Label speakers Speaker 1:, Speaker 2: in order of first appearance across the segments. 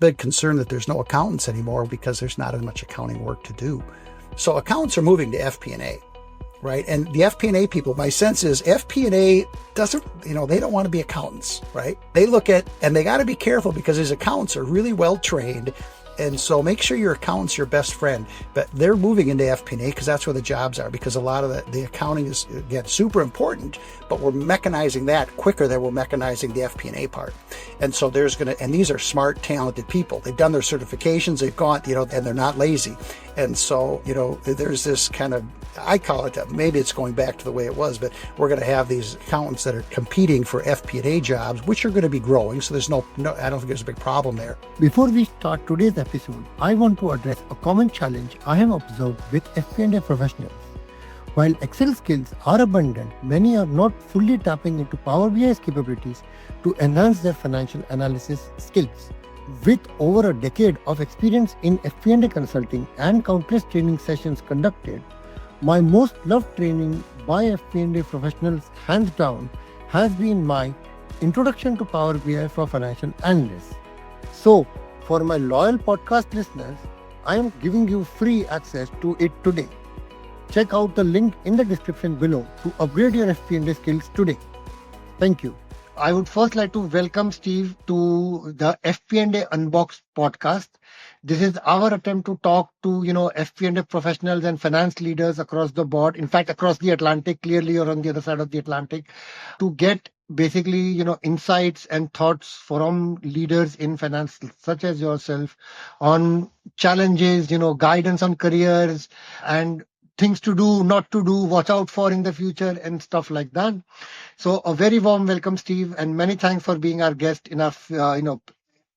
Speaker 1: big concern that there's no accountants anymore because there's not as much accounting work to do. So accountants are moving to FP&A, right? And the FP&A people, my sense is FP&A doesn't, they don't want to be accountants, right? They look at, and they got to be careful because these accountants are really well trained. And so make sure your accountant's your best friend, but they're moving into FP&A because that's where the jobs are, because a lot of the accounting is, again, super important, but we're mechanizing that quicker than we're mechanizing the FP&A part. And so and these are smart, talented people. They've done their certifications, they've gone, and they're not lazy. And so, there's this kind of, I call it, maybe it's going back to the way it was, but we're going to have these accountants that are competing for FP&A jobs, which are going to be growing. So there's no, I don't think there's a big problem there.
Speaker 2: Before we start today's episode, I want to address a common challenge I have observed with FP&A professionals. While Excel skills are abundant, many are not fully tapping into Power BI's capabilities to enhance their financial analysis skills. With over a decade of experience in FP&A consulting and countless training sessions conducted, my most loved training by FP&A professionals, hands down, has been my Introduction to Power BI for Financial Analysts. So, for my loyal podcast listeners, I am giving you free access to it today. Check out the link in the description below to upgrade your FP&A skills today. Thank you. I would first like to welcome Steve to the FP&A Unboxed Podcast. This is our attempt to talk to, FP&A professionals and finance leaders across the board. In fact, across the Atlantic, clearly, or on the other side of the Atlantic, to get basically, insights and thoughts from leaders in finance, such as yourself, on challenges, guidance on careers and things to do, not to do, watch out for in the future and stuff like that. So a very warm welcome, Steve, and many thanks for being our guest in our,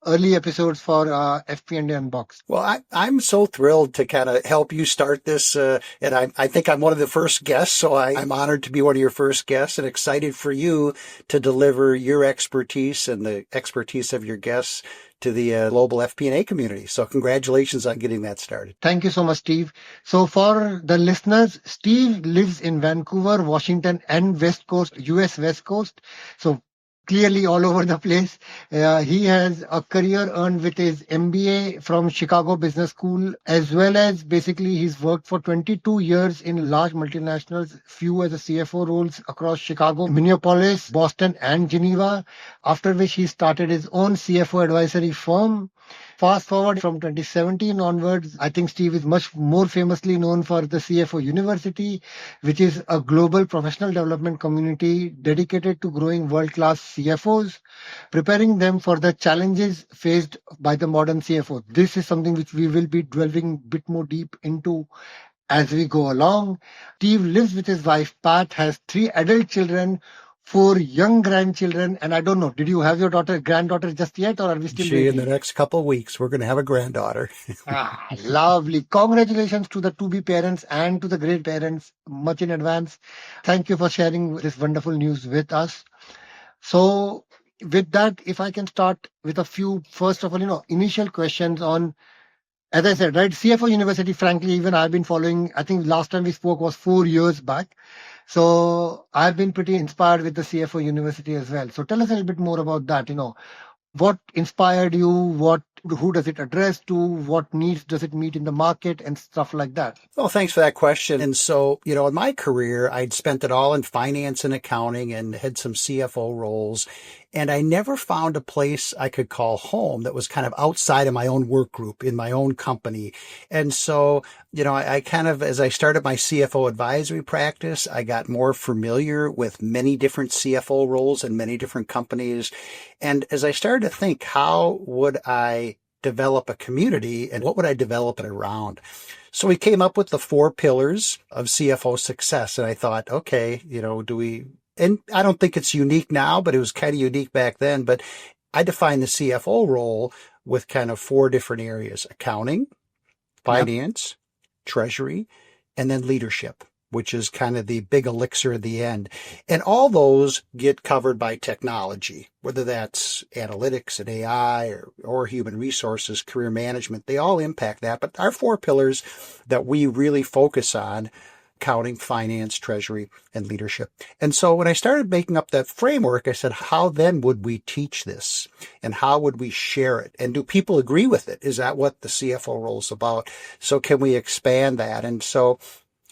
Speaker 2: early episodes for FP&A Unboxed.
Speaker 1: Well, I'm so thrilled to kind of help you start this. And I think I'm one of the first guests, so I'm honored to be one of your first guests and excited for you to deliver your expertise and the expertise of your guests to the global FP&A community. So congratulations on getting that started.
Speaker 2: Thank you so much, Steve. So for the listeners, Steve lives in Vancouver, Washington, and West Coast, US West Coast. So clearly all over the place. He has a career earned with his MBA from Chicago Business School, as well as basically he's worked for 22 years in large multinationals, few as a CFO roles across Chicago, Minneapolis, Boston, and Geneva, after which he started his own CFO advisory firm. Fast forward from 2017 onwards, I think Steve is much more famously known for the CFO University, which is a global professional development community dedicated to growing world-class CFOs, preparing them for the challenges faced by the modern CFO. This is something which we will be delving a bit more deep into as we go along. Steve lives with his wife, Pat, has 3 adult children, 4 young grandchildren, and I don't know, did you have your granddaughter just yet, or are we still waiting?
Speaker 1: In the next couple of weeks, we're going to have a granddaughter.
Speaker 2: Lovely. Congratulations to the to-be parents and to the great parents, much in advance. Thank you for sharing this wonderful news with us. So with that, if I can start with a few, first of all, initial questions on, as I said, right, CFO University, frankly, even I've been following, I think last time we spoke was 4 years back. So I've been pretty inspired with the CFO University as well. So tell us a little bit more about that. What inspired you? Who does it address to? What needs does it meet in the market and stuff like that?
Speaker 1: Well, thanks for that question. And so, in my career, I'd spent it all in finance and accounting and had some CFO roles. And I never found a place I could call home that was kind of outside of my own work group in my own company. And so, I kind of, as I started my CFO advisory practice, I got more familiar with many different CFO roles in many different companies. And as I started to think, how would I develop a community and what would I develop it around? So we came up with the 4 pillars of CFO success. And I thought, okay, and I don't think it's unique now, but it was kind of unique back then. But I defined the CFO role with kind of 4 different areas: accounting, finance, treasury, and then leadership, which is kind of the big elixir at the end. And all those get covered by technology, whether that's analytics and AI or human resources, career management, they all impact that. But our 4 pillars that we really focus on accounting, finance, treasury, and leadership. And so when I started making up that framework, I said, how then would we teach this? And how would we share it? And do people agree with it? Is that what the CFO role is about? So can we expand that? And so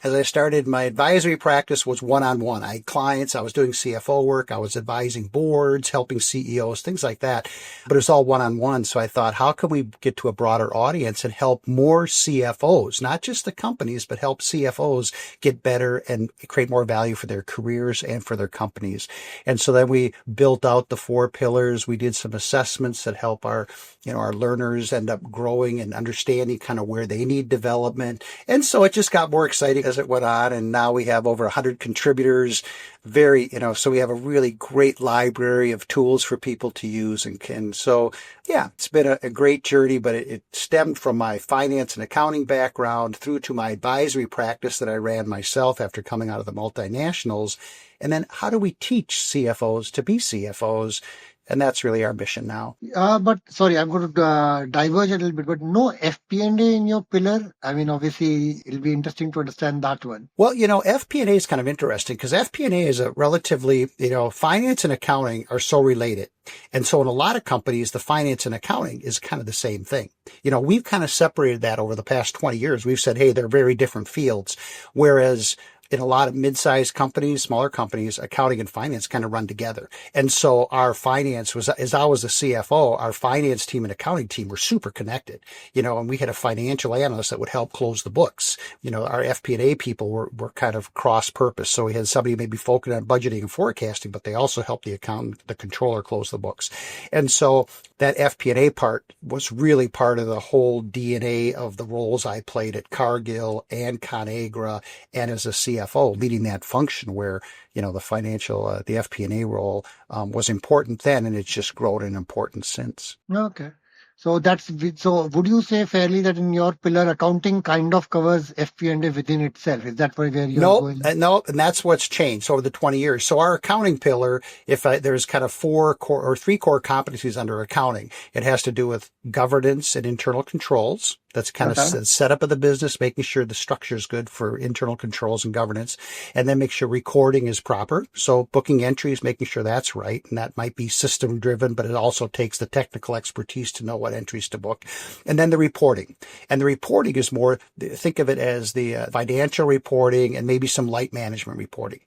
Speaker 1: as I started, my advisory practice was one-on-one. I had clients, I was doing CFO work, I was advising boards, helping CEOs, things like that. But it was all one-on-one. So I thought, how can we get to a broader audience and help more CFOs, not just the companies, but help CFOs get better and create more value for their careers and for their companies. And so then we built out the 4 pillars. We did some assessments that help our learners end up growing and understanding kind of where they need development. And so it just got more exciting as it went on. And now we have over 100 contributors, so we have a really great library of tools for people to use. And so, yeah, it's been a great journey, but it stemmed from my finance and accounting background through to my advisory practice that I ran myself after coming out of the multinationals. And then how do we teach CFOs to be CFOs? And that's really our mission now.
Speaker 2: But sorry, I'm going to diverge a little bit, but no FP&A in your pillar. I mean, obviously, it'll be interesting to understand that one.
Speaker 1: Well, FP&A is kind of interesting because FP&A is a relatively, finance and accounting are so related. And so in a lot of companies, the finance and accounting is kind of the same thing. We've kind of separated that over the past 20 years. We've said, hey, they're very different fields. Whereas in a lot of mid-sized companies, smaller companies, accounting and finance kind of run together. And so our finance was, as I was the CFO, our finance team and accounting team were super connected, and we had a financial analyst that would help close the books. Our FP&A people were kind of cross-purpose. So we had somebody maybe focused on budgeting and forecasting, but they also helped the accountant, the controller close the books. And so that FP&A part was really part of the whole DNA of the roles I played at Cargill and ConAgra and as a CFO, leading that function where, the financial, the FP&A role was important then, and it's just grown in importance since.
Speaker 2: Okay. So would you say fairly that in your pillar, accounting kind of covers FP&A within itself? Is that where you're going?
Speaker 1: No, and that's what's changed over the 20 years. So our accounting pillar, there's kind of 3 core competencies under accounting. It has to do with governance and internal controls. That's kind of setup of the business, making sure the structure is good for internal controls and governance, and then make sure recording is proper. So booking entries, making sure that's right. And that might be system driven, but it also takes the technical expertise to know what entries to book. And then the reporting. And the reporting is more, think of it as the financial reporting and maybe some light management reporting.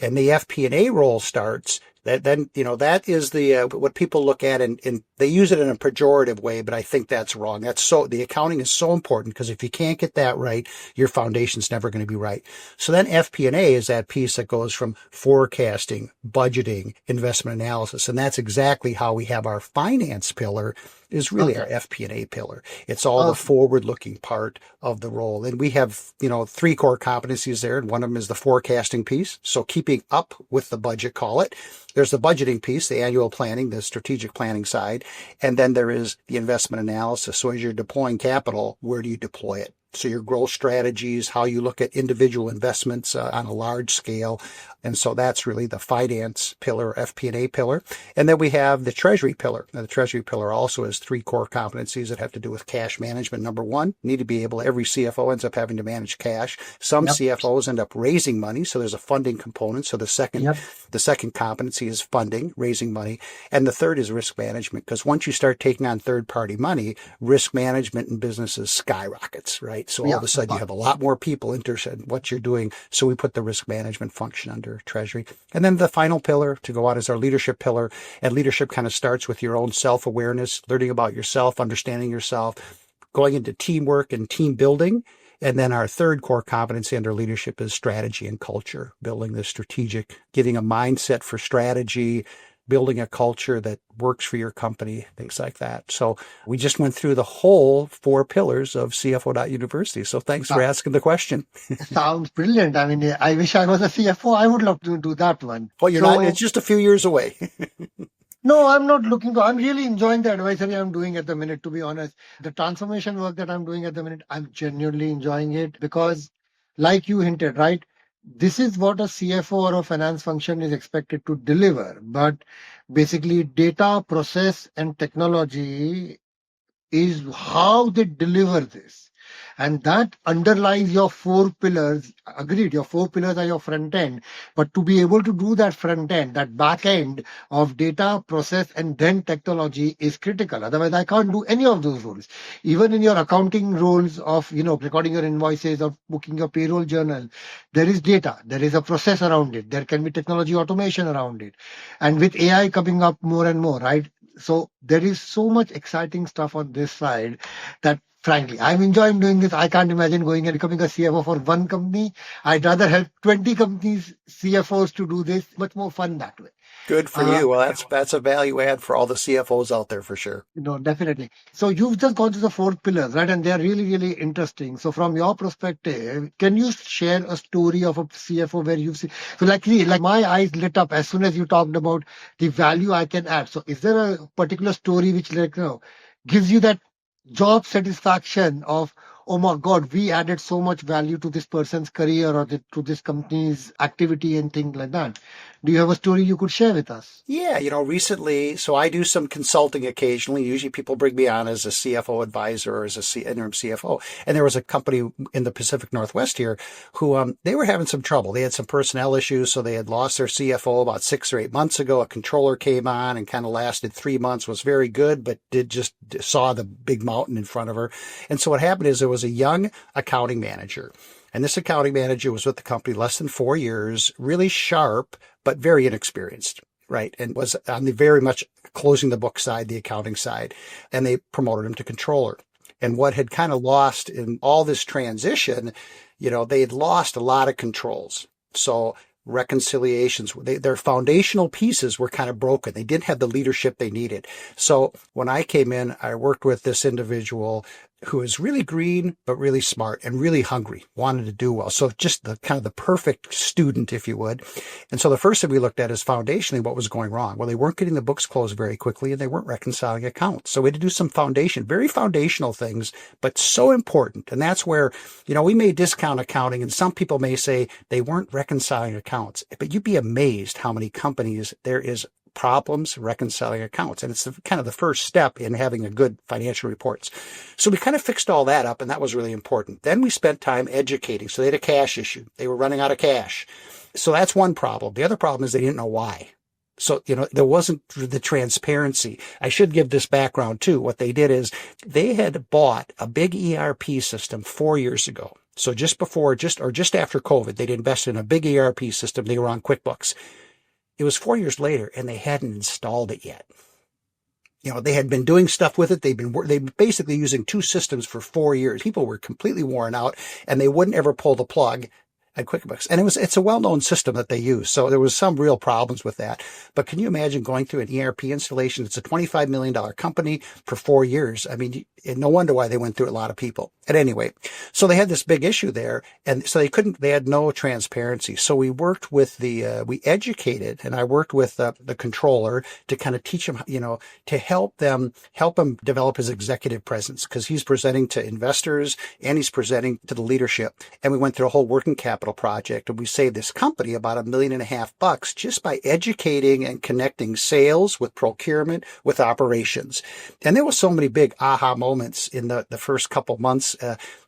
Speaker 1: And the FP&A role starts, that is what people look at, and they use it in a pejorative way, but I think that's wrong. The accounting is so important because if you can't get that right, your foundation's never going to be right. So then FP&A is that piece that goes from forecasting, budgeting, investment analysis. And that's exactly how we have our finance pillar is really our FP&A pillar. It's all the forward-looking part of the role. And we have, 3 core competencies there. And one of them is the forecasting piece. So keeping up with the budget, call it. There's the budgeting piece, the annual planning, the strategic planning side. And then there is the investment analysis. So as you're deploying capital, where do you deploy it? So your growth strategies, how you look at individual investments on a large scale. And so that's really the finance pillar, FP&A pillar. And then we have the treasury pillar. Now, the treasury pillar also has 3 core competencies that have to do with cash management. Number one, need to be able, every CFO ends up having to manage cash. Some CFOs end up raising money. So there's a funding component. So the second competency is funding, raising money. And the third is risk management, because once you start taking on third-party money, risk management in businesses skyrockets, right? So all of a sudden you have a lot more people interested in what you're doing. So we put the risk management function under treasury. And then the final pillar to go on is our leadership pillar. And leadership kind of starts with your own self-awareness, learning about yourself, understanding yourself, going into teamwork and team building. And then our third core competency under leadership is strategy and culture, building the strategic, getting a mindset for strategy, building a culture that works for your company, things like that. So we just went through the whole 4 pillars of CFO University. So thanks for asking the question.
Speaker 2: Sounds brilliant. I mean, I wish I was a CFO. I would love to do that one.
Speaker 1: Well, you're not. It's just a few years away.
Speaker 2: No, I'm not looking to. I'm really enjoying the advisory I'm doing at the minute, to be honest. The transformation work that I'm doing at the minute, I'm genuinely enjoying it because, like you hinted, right? This is what a CFO or a finance function is expected to deliver. But basically, data, process, and technology is how they deliver this. And that underlies your 4 pillars. Agreed, your 4 pillars are your front end. But to be able to do that front end, that back end of data, process, and then technology is critical. Otherwise, I can't do any of those roles. Even in your accounting roles of, recording your invoices or booking your payroll journal, there is data, there is a process around it, there can be technology automation around it. And with AI coming up more and more, right? So there is so much exciting stuff on this side that frankly, I'm enjoying doing this. I can't imagine going and becoming a CFO for one company. I'd rather help 20 companies, CFOs to do this. Much more fun that way.
Speaker 1: Good for you. Well, that's a value add for all the CFOs out there for sure.
Speaker 2: Definitely. So you've just gone to the 4 pillars, right? And they are really, really interesting. So from your perspective, can you share a story of a CFO where you've seen, so like my eyes lit up as soon as you talked about the value I can add. So is there a particular story which gives you that job satisfaction of, oh my God, we added so much value to this person's career or to this company's activity and things like that? Do you have a story you could share with us?
Speaker 1: Yeah, recently, so I do some consulting occasionally. Usually people bring me on as a CFO advisor or as a interim CFO. And there was a company in the Pacific Northwest here who they were having some trouble. They had some personnel issues, so they had lost their CFO about 6 or 8 months ago. A controller came on and kind of lasted 3 months, was very good, but just saw the big mountain in front of her. And so what happened is there was a young accounting manager. And this accounting manager was with the company less than 4 years, really sharp, but very inexperienced, right? And was on the very much closing the book side, the accounting side. And they promoted him to controller. And what had kind of lost in all this transition, they had lost a lot of controls. So reconciliations, their foundational pieces were kind of broken. They didn't have the leadership they needed. So when I came in, I worked with this individual who is really green, but really smart and really hungry, wanted to do well. So just the kind of the perfect student, if you would. And so the first thing we looked at is foundationally what was going wrong. Well, they weren't getting the books closed very quickly and they weren't reconciling accounts. So we had to do some very foundational things, but so important. And that's where, we may discount accounting and some people may say they weren't reconciling accounts, but you'd be amazed how many companies there is problems reconciling accounts. And it's kind of the first step in having a good financial reports. So we kind of fixed all that up, and that was really important. Then we spent time educating. So they had a cash issue. They were running out of cash. So that's one problem. The other problem is they didn't know why. So, there wasn't the transparency. I should give this background too. What they did is they had bought a big ERP system 4 years ago. So just after COVID, they'd invested in a big ERP system. They were on QuickBooks. It was 4 years later and they hadn't installed it yet. They had been doing stuff with it. They've been basically using 2 systems for 4 years. People were completely worn out and they wouldn't ever pull the plug at QuickBooks. And it's a well-known system that they use. So there was some real problems with that. But can you imagine going through an ERP installation? It's a $25 million company for 4 years. I mean, no wonder why they went through a lot of people. At any rate, so they had this big issue there. And so they had no transparency. So we worked with we educated, and I worked with the controller to kind of teach him, to help him develop his executive presence, because he's presenting to investors and he's presenting to the leadership. And we went through a whole working capital project, and we saved this company about $1.5 million just by educating and connecting sales with procurement with operations. And there was so many big aha moments in the first couple months.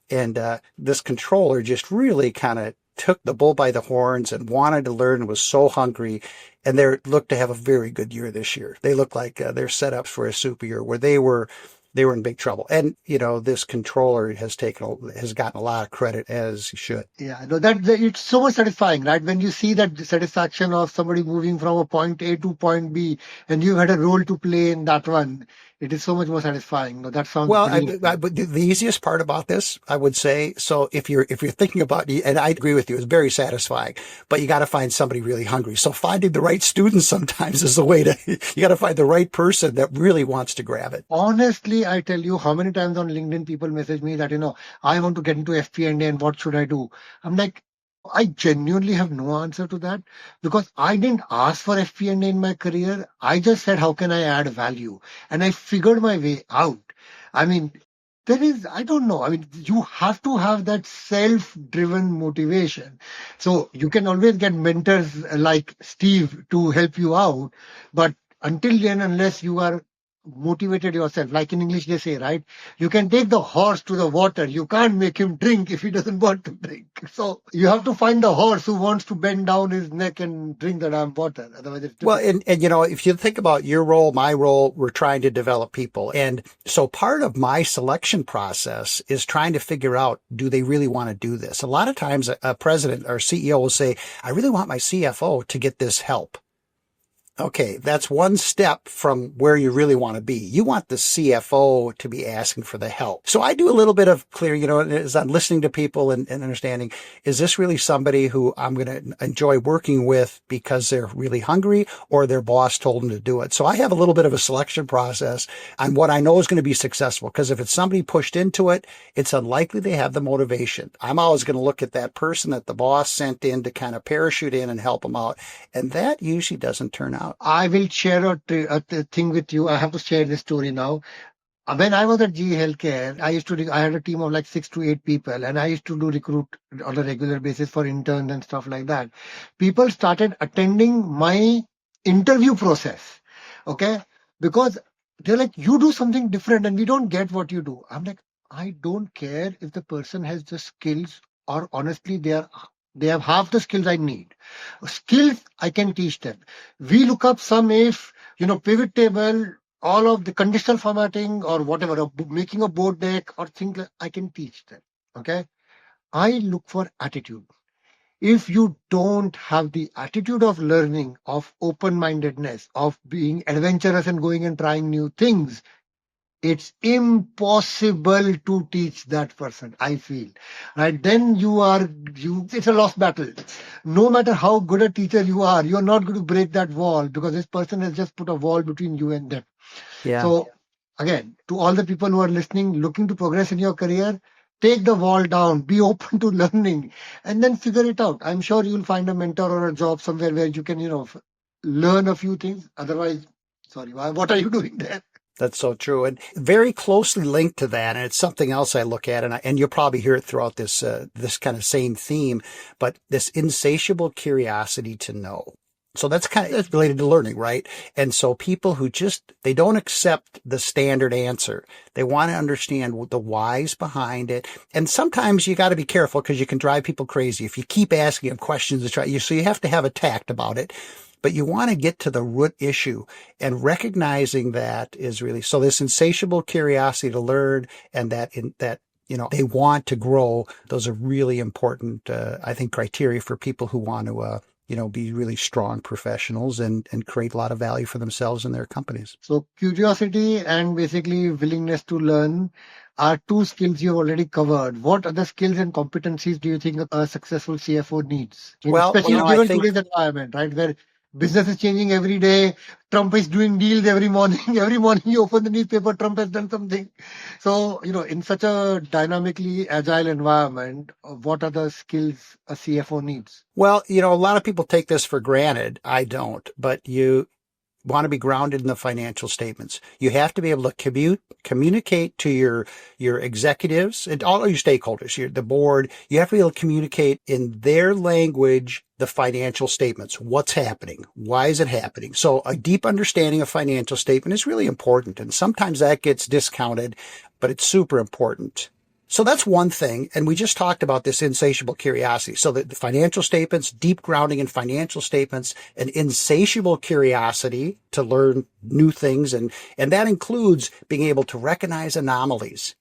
Speaker 1: And this controller just really kind of took the bull by the horns and wanted to learn and was so hungry. And they looked to have a very good year this year. They look like they're set up for a super year where they were in big trouble. And, this controller has gotten a lot of credit, as he should.
Speaker 2: Yeah, no, that it's so much satisfying, right? When you see that satisfaction of somebody moving from a point A to point B and you had a role to play in that one, it is so much more satisfying. No, that sounds
Speaker 1: but the easiest part about this, I would say, so if you're thinking about, and I agree with you, it's very satisfying, but you got to find somebody really hungry. So finding the right student sometimes is the way you got to find the right person that really wants to grab it.
Speaker 2: Honestly, I tell you how many times on LinkedIn people message me that, I want to get into FP&A and what should I do? I'm like, I genuinely have no answer to that because I didn't ask for FP&A in my career. I just said, how can I add value? And I figured my way out. I mean, I don't know. I mean, you have to have that self-driven motivation. So you can always get mentors like Steve to help you out. But until then, unless you are motivated yourself. Like in English, they say, right? You can take the horse to the water. You can't make him drink if he doesn't want to drink. So you have to find the horse who wants to bend down his neck and drink the damn water. Otherwise, it's
Speaker 1: Well,
Speaker 2: difficult.
Speaker 1: and if you think about your role, my role, we're trying to develop people. And so part of my selection process is trying to figure out, do they really want to do this? A lot of times a president or CEO will say, I really want my CFO to get this help. Okay, that's one step from where you really want to be. You want the CFO to be asking for the help. So I do a little bit of clear, as I'm listening to people and understanding, is this really somebody who I'm going to enjoy working with because they're really hungry or their boss told them to do it? So I have a little bit of a selection process on what I know is going to be successful, because if it's somebody pushed into it, it's unlikely they have the motivation. I'm always going to look at that person that the boss sent in to kind of parachute in and help them out. And that usually doesn't turn out.
Speaker 2: I will share a thing with you. I have to share this story now. When I was at GE Healthcare, I had a team of like 6 to 8 people, and I used to do recruit on a regular basis for interns and stuff like that. People started attending my interview process, okay? Because they're like, you do something different and we don't get what you do. I'm like, I don't care if the person has the skills, or honestly, they have half the skills I need. Skills, I can teach them. We look up some if, pivot table, all of the conditional formatting or whatever, making a board deck or things like, I can teach them. Okay. I look for attitude. If you don't have the attitude of learning, of open-mindedness, of being adventurous and going and trying new things, it's impossible to teach that person, I feel. Right? Then it's a lost battle. No matter how good a teacher you are, you're not going to break that wall, because this person has just put a wall between you and them.
Speaker 1: Yeah.
Speaker 2: So again, to all the people who are listening, looking to progress in your career, take the wall down, be open to learning, and then figure it out. I'm sure you'll find a mentor or a job somewhere where you can, learn a few things. Otherwise, sorry, what are you doing there?
Speaker 1: That's so true. And very closely linked to that, and it's something else I look at, and you'll probably hear it throughout this kind of same theme, but this insatiable curiosity to know. So that's related to learning, right? And so people who they don't accept the standard answer. They want to understand the whys behind it. And sometimes you got to be careful, because you can drive people crazy if you keep asking them questions so you have to have a tact about it. But you want to get to the root issue, and recognizing that is really, so this insatiable curiosity to learn, and that they want to grow. Those are really important, I think, criteria for people who want to, be really strong professionals and create a lot of value for themselves and their companies.
Speaker 2: So curiosity and basically willingness to learn are two skills you've already covered. What other skills and competencies do you think a successful CFO needs? Especially given today's environment, right, where business is changing every day. Trump is doing deals every morning. Every morning you open the newspaper, Trump has done something. So, in such a dynamically agile environment, what are the skills a CFO needs?
Speaker 1: Well, a lot of people take this for granted. I don't, but you want to be grounded in the financial statements. You have to be able to communicate to your executives and all of your stakeholders, the board. You have to be able to communicate in their language the financial statements. What's happening? Why is it happening? So a deep understanding of financial statement is really important. And sometimes that gets discounted, but it's super important. So that's one thing. And we just talked about this insatiable curiosity. So the financial statements, deep grounding in financial statements, an insatiable curiosity to learn new things. And that includes being able to recognize anomalies.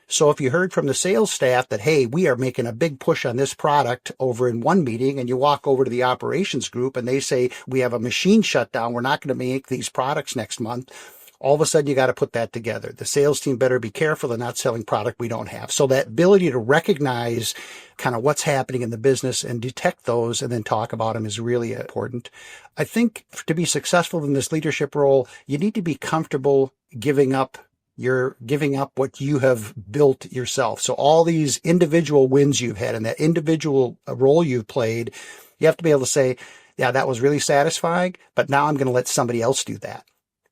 Speaker 1: So if you heard from the sales staff that, hey, we are making a big push on this product over in one meeting, and you walk over to the operations group and they say, we have a machine shutdown, we're not going to make these products next month. All of a sudden, you got to put that together. The sales team better be careful. They're not selling product we don't have. So that ability to recognize kind of what's happening in the business and detect those and then talk about them is really important. I think to be successful in this leadership role, you need to be comfortable giving up what you have built yourself. So all these individual wins you've had and that individual role you've played, you have to be able to say, yeah, that was really satisfying, but now I'm going to let somebody else do that.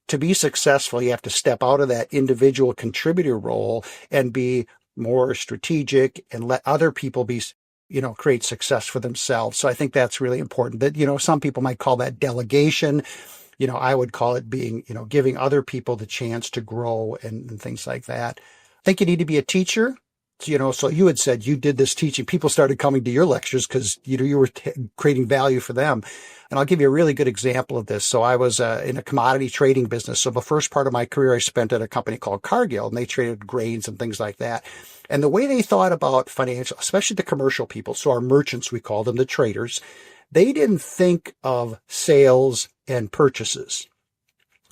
Speaker 1: To be successful, you have to step out of that individual contributor role and be more strategic and let other people create success for themselves. So I think that's really important. That, some people might call that delegation. I would call it being, giving other people the chance to grow and things like that. I think you need to be a teacher. So you had said you did this teaching. People started coming to your lectures because, you were creating value for them. And I'll give you a really good example of this. So I was in a commodity trading business. So the first part of my career I spent at a company called Cargill, and they traded grains and things like that. And the way they thought about financial, especially the commercial people, so our merchants, we call them the traders, they didn't think of sales and purchases,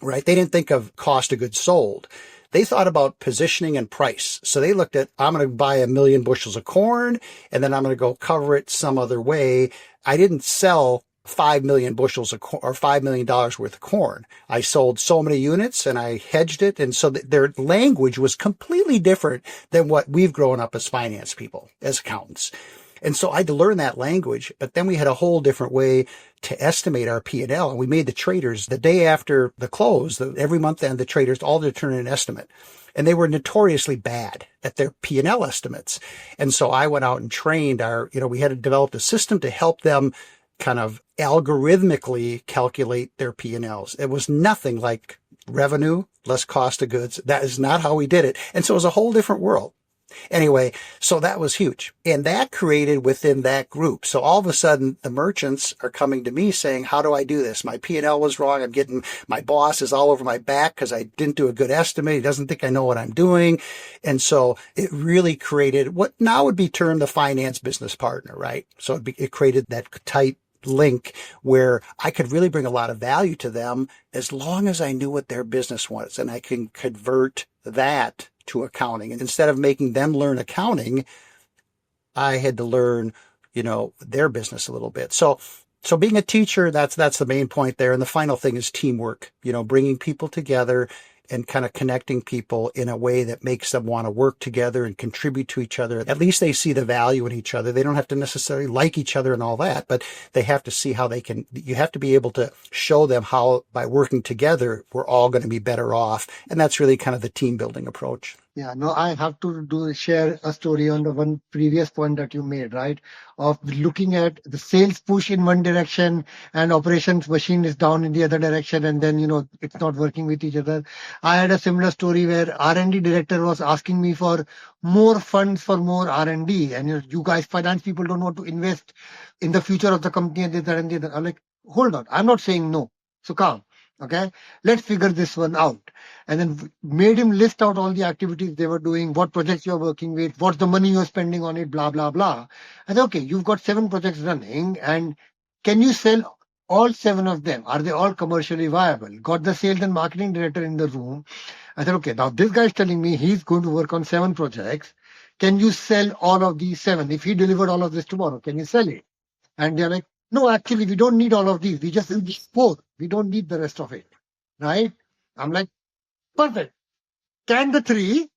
Speaker 1: right? They didn't think of cost of goods sold. They thought about positioning and price. So they looked at, I'm going to buy 1 million bushels of corn, and then I'm going to go cover it some other way. I didn't sell 5 million bushels of corn or $5 million worth of corn. I sold so many units and I hedged it. And so their language was completely different than what we've grown up as finance people, as accountants. And so I had to learn that language, but then we had a whole different way to estimate our P&L. And we made the traders the day after the close, every month end, the traders all to turn in an estimate. And they were notoriously bad at their P&L estimates. And so I went out and trained we had to develop a system to help them kind of algorithmically calculate their P&Ls. It was nothing like revenue, less cost of goods. That is not how we did it. And so it was a whole different world. Anyway, so that was huge. And that created within that group. So all of a sudden, the merchants are coming to me saying, how do I do this? My P&L was wrong. My boss is all over my back because I didn't do a good estimate. He doesn't think I know what I'm doing. And so it really created what now would be termed the finance business partner, right? So it created that tight link where I could really bring a lot of value to them as long as I knew what their business was, and I can convert that to accounting. And instead of making them learn accounting, I had to learn, their business a little bit. So being a teacher, that's the main point there. And the final thing is teamwork, bringing people together and kind of connecting people in a way that makes them want to work together and contribute to each other. At least they see the value in each other. They don't have to necessarily like each other and all that, but they have to see how you have to be able to show them how by working together, we're all going to be better off. And that's really kind of the team building approach.
Speaker 2: Yeah, no, I have to share a story on the one previous point that you made, right? Of looking at the sales push in one direction and operations machine is down in the other direction, and then, it's not working with each other. I had a similar story where R&D director was asking me for more funds for more R&D. And you guys, finance people, don't want to invest in the future of the company and this, that, and the other. I'm like, hold on, I'm not saying no. So calm. Okay, let's figure this one out. And then made him list out all the activities they were doing, what projects you're working with, what's the money you're spending on it, blah, blah, blah. I said, okay, you've got 7 projects running, and can you sell all 7 of them? Are they all commercially viable? Got the sales and marketing director in the room. I said, okay, now this guy's telling me he's going to work on 7 projects. Can you sell all of these 7? If he delivered all of this tomorrow, can you sell it? And they're like, no, actually, we don't need all of these. We just need these 4. We don't need the rest of it. Right? I'm like, perfect. Can the 3?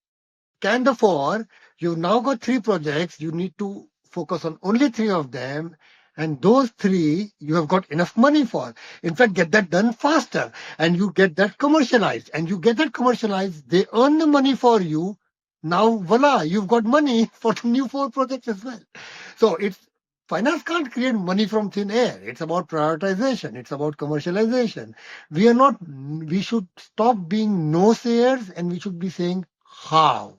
Speaker 2: Can the 4? You've now got 3 projects. You need to focus on only 3 of them. And those 3 you have got enough money for. In fact, get that done faster. And you get that commercialized. And you get that commercialized. They earn the money for you. Now, voila, you've got money for the new 4 projects as well. So finance can't create money from thin air. It's about prioritization. It's about commercialization. We should stop being no-sayers and we should be saying how.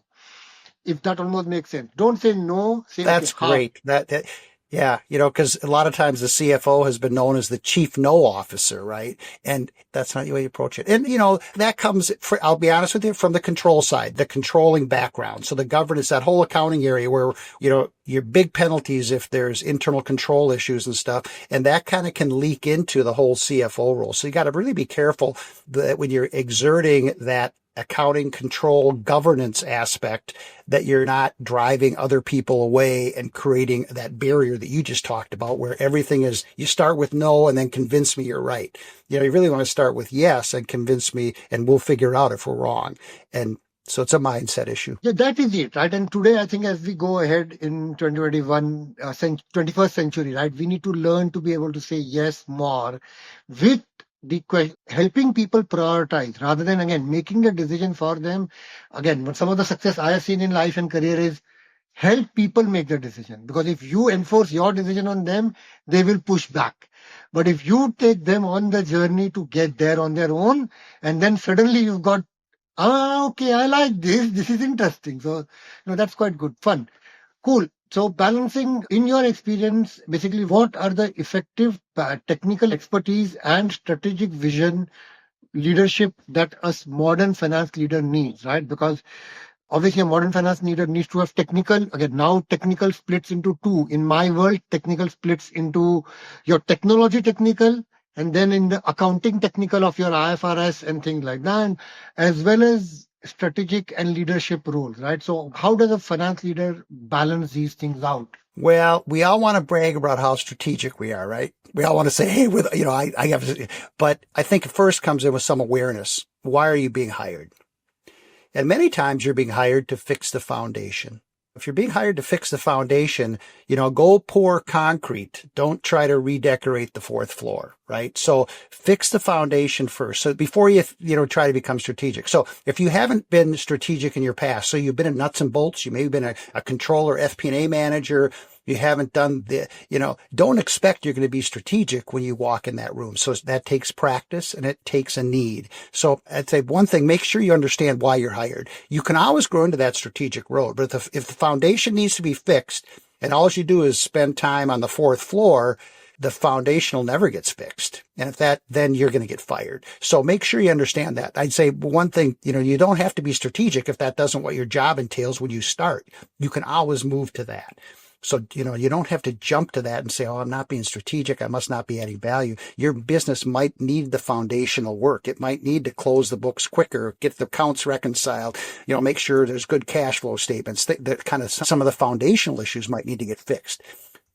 Speaker 2: If that almost makes sense. Don't say no, say
Speaker 1: that's
Speaker 2: okay,
Speaker 1: great. Yeah, because a lot of times the CFO has been known as the chief no officer, right? And that's not the way you approach it. And, that comes, I'll be honest with you, from the control side, the controlling background. So the governance, that whole accounting area where, your big penalties if there's internal control issues and stuff. And that kind of can leak into the whole CFO role. So you got to really be careful that when you're exerting that accounting control governance aspect, that you're not driving other people away and creating that barrier that you just talked about, where everything is, you start with no and then convince me you're right. You really want to start with yes and convince me, and we'll figure out if we're wrong. And so it's a mindset issue.
Speaker 2: Yeah, that is it, right? And today, I think as we go ahead in 2021, 21st century, right, we need to learn to be able to say yes more with helping people prioritize rather than, again, making the decision for them. Again, some of the success I have seen in life and career is help people make the decision. Because if you enforce your decision on them, they will push back. But if you take them on the journey to get there on their own, and then suddenly you've got, okay, I like this. This is interesting. So, that's quite good. Fun. Cool. So balancing in your experience, basically what are the effective technical expertise and strategic vision leadership that a modern finance leader needs, right? Because obviously a modern finance leader needs to have technical, again, now technical splits into two. In my world, technical splits into your technology technical, and then in the accounting technical of your IFRS and things like that, as well as strategic and leadership roles, right? So how does a finance leader balance these things out?
Speaker 1: Well, we all want to brag about how strategic we are, right? We all want to say, hey, I have, but I think it first comes in with some awareness. Why are you being hired? And many times you're being hired to fix the foundation. If you're being hired to fix the foundation, go pour concrete. Don't try to redecorate the fourth floor, right? So fix the foundation first. So before you, try to become strategic. So if you haven't been strategic in your past, so you've been in nuts and bolts, you may have been a controller, FP&A manager, you haven't done don't expect you're going to be strategic when you walk in that room. So that takes practice and it takes a need. So I'd say one thing, make sure you understand why you're hired. You can always grow into that strategic road, but if the foundation needs to be fixed and all you do is spend time on the fourth floor, the foundational never gets fixed. And then you're going to get fired. So make sure you understand that. I'd say one thing, you don't have to be strategic if that doesn't what your job entails when you start. You can always move to that. So, you don't have to jump to that and say, I'm not being strategic. I must not be adding value. Your business might need the foundational work. It might need to close the books quicker, get the accounts reconciled, make sure there's good cash flow statements. That kind of some of the foundational issues might need to get fixed.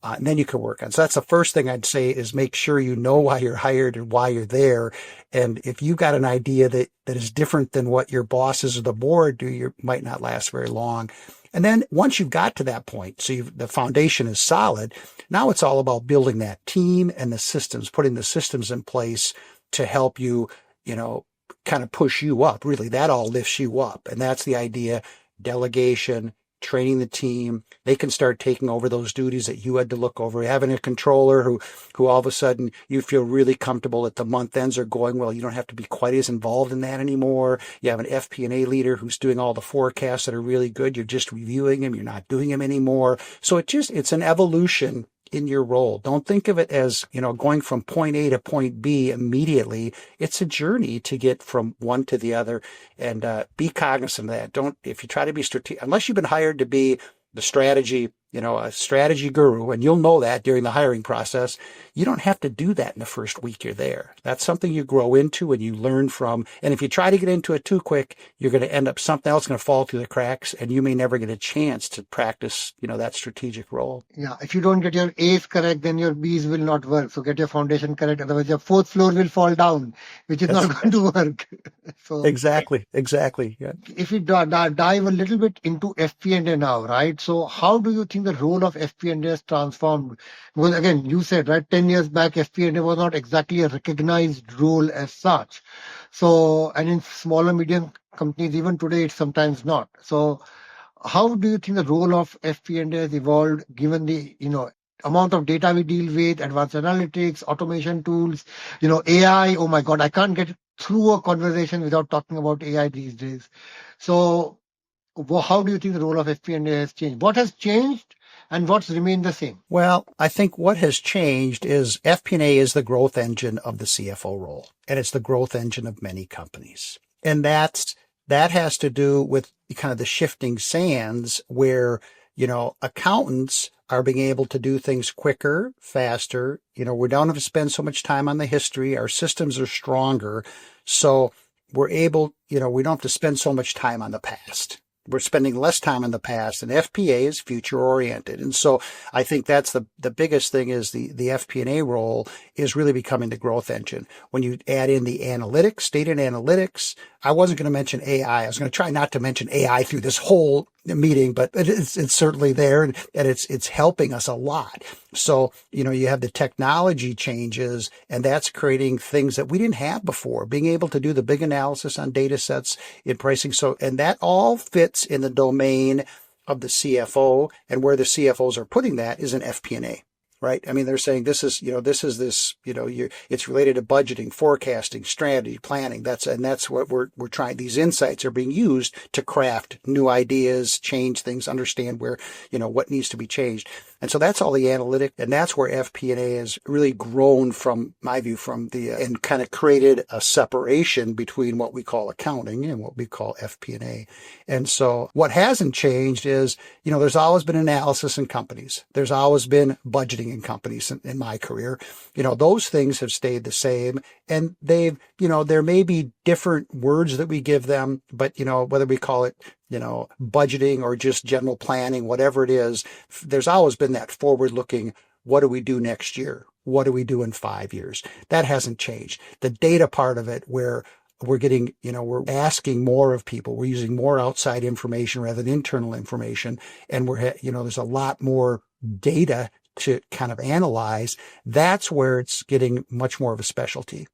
Speaker 1: And then you can work on. So that's the first thing I'd say is make sure you know why you're hired and why you're there. And if you've got an idea that is different than what your bosses or the board do, you might not last very long. And then once you've got to that point, so the foundation is solid, now it's all about building that team and the systems, putting the systems in place to help you, kind of push you up. Really, that all lifts you up. And that's the idea, delegation, training the team. They can start taking over those duties that you had to look over. Having a controller who all of a sudden you feel really comfortable that the month ends are going well. You don't have to be quite as involved in that anymore. You have an FP&A leader who's doing all the forecasts that are really good. You're just reviewing them. You're not doing them anymore. So it's an evolution in your role. Don't think of it as, going from point A to point B immediately. It's a journey to get from one to the other, and be cognizant of that. If you try to be strategic, unless you've been hired to be the strategy, a strategy guru, and you'll know that during the hiring process, you don't have to do that in the first week you're there. That's something you grow into and you learn from. And if you try to get into it too quick, you're going to end up something else going to fall through the cracks, and you may never get a chance to practice, that strategic role.
Speaker 2: Yeah. If you don't get your A's correct, then your B's will not work. So get your foundation correct. Otherwise your fourth floor will fall down, which is not going to work. So
Speaker 1: Exactly. Yeah.
Speaker 2: If we dive a little bit into FP&A now, right? So how do you think the role of FP&A has transformed? Because again, you said, right, 10 years back, FP&A was not exactly a recognized role as such. So, and in smaller, medium companies, even today, it's sometimes not. So how do you think the role of FP&A has evolved given the, amount of data we deal with, advanced analytics, automation tools, AI? Oh my God, I can't get through a conversation without talking about AI these days. So how do you think the role of FP&A has changed? What has changed and what's remained the same?
Speaker 1: Well, I think what has changed is FP&A is the growth engine of the CFO role, and it's the growth engine of many companies. And that has to do with kind of the shifting sands where, accountants are being able to do things quicker, faster. We don't have to spend so much time on the history. Our systems are stronger. So we're able, we don't have to spend so much time on the past. We're spending less time in the past, and FP&A is future oriented. And so I think that's the biggest thing is the FP&A role is really becoming the growth engine. When you add in the analytics, data and analytics, I wasn't going to mention AI. I was going to try not to mention AI through this whole meeting, but it's certainly there, and it's helping us a lot. So, you have the technology changes, and that's creating things that we didn't have before, being able to do the big analysis on data sets in pricing. So, and that all fits in the domain of the CFO, and where the CFOs are putting that is in FP&A. right? I mean, they're saying this, it's related to budgeting, forecasting, strategy, planning. That's what we're trying. These insights are being used to craft new ideas, change things, understand where, what needs to be changed. And so that's all the analytic, and that's where FP&A has really grown from my view and kind of created a separation between what we call accounting and what we call FP&A. And so what hasn't changed is, there's always been analysis in companies. There's always been budgeting in companies in my career. Those things have stayed the same, and there may be different words that we give them, but, whether we call it budgeting or just general planning, whatever it is, there's always been that forward-looking, what do we do next year? What do we do in 5 years? That hasn't changed. The data part of it, where we're getting, we're asking more of people. We're using more outside information rather than internal information. And there's a lot more data to kind of analyze. That's where it's getting much more of a specialty.